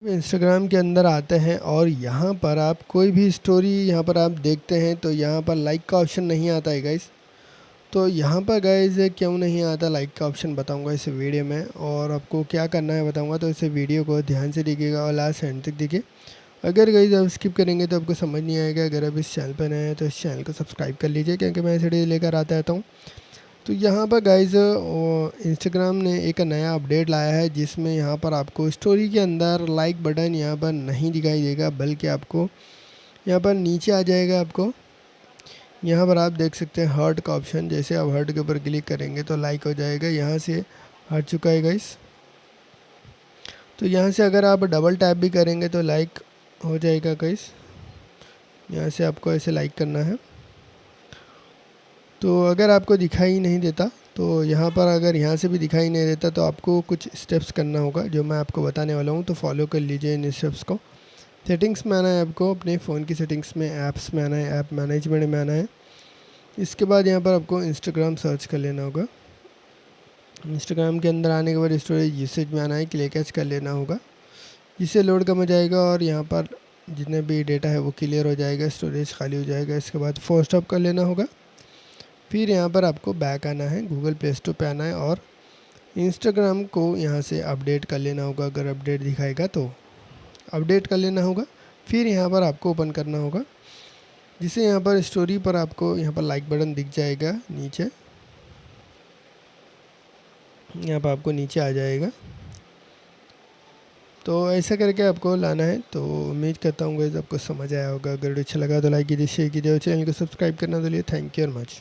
Instagram के अंदर आते हैं और यहाँ पर आप कोई भी स्टोरी यहाँ पर आप देखते हैं तो यहाँ पर लाइक का ऑप्शन नहीं आता है गाइस। तो यहाँ पर गाइस क्यों नहीं आता लाइक का ऑप्शन बताऊंगा इस वीडियो में, और आपको क्या करना है बताऊंगा। तो इस वीडियो को ध्यान से देखिएगा और लास्ट एंड तक देखिए। अगर गाइस आप स्किप करेंगे तो आपको समझ नहीं आएगा। अगर आप इस चैनल पर नए हैं तो इस चैनल को सब्सक्राइब कर लीजिए, क्योंकि मैं ऐसे वीडियो लेकर आता रहता हूँ। तो यहाँ पर गाइस इंस्टाग्राम ने एक नया अपडेट लाया है, जिसमें यहाँ पर आपको स्टोरी के अंदर लाइक बटन यहाँ पर नहीं दिखाई देगा, बल्कि आपको यहाँ पर नीचे आ जाएगा। आपको यहाँ पर आप देख सकते हैं हार्ट का ऑप्शन, जैसे आप हार्ट के ऊपर क्लिक करेंगे तो लाइक हो जाएगा। यहाँ से हट चुका है गाइस। तो यहाँ से अगर आप डबल टैप भी करेंगे तो लाइक हो जाएगा गाइस। यहाँ से आपको ऐसे लाइक करना है। तो अगर आपको दिखाई नहीं देता तो यहाँ पर, अगर यहाँ से भी दिखाई नहीं देता तो आपको कुछ स्टेप्स करना होगा जो मैं आपको बताने वाला हूँ। तो फॉलो कर लीजिए इन स्टेप्स को। सेटिंग्स में आना है आपको, अपने फ़ोन की सेटिंग्स में, ऐप्स में आना है, ऐप मैनेजमेंट में आना है। इसके बाद यहाँ पर आपको इंस्टाग्राम सर्च कर लेना होगा। इंस्टाग्राम के अंदर आने के बाद स्टोरेज यूसेज में आना है, क्लियर कैच कर लेना होगा, जिससे लोड कम हो जाएगा और यहाँ पर जितने भी डेटा है वो क्लियर हो जाएगा, स्टोरेज खाली हो जाएगा। इसके बाद फोर्स स्टॉप कर लेना होगा। फिर यहाँ पर आपको बैक आना है, गूगल प्ले स्टोर पे आना है और इंस्टाग्राम को यहाँ से अपडेट कर लेना होगा। अगर अपडेट दिखाएगा तो अपडेट कर लेना होगा। फिर यहाँ पर आपको ओपन करना होगा, जिसे यहाँ पर स्टोरी पर आपको यहाँ पर लाइक बटन दिख जाएगा नीचे। यहाँ पर आपको नीचे आ जाएगा। तो ऐसा करके आपको लाना है। तो उम्मीद करता हूँ गाइस आपको समझ आया होगा। अगर अच्छा लगा तो लाइक कीजिए, शेयर कीजिए और चैनल को सब्सक्राइब करना तो लिए। Thank you very much.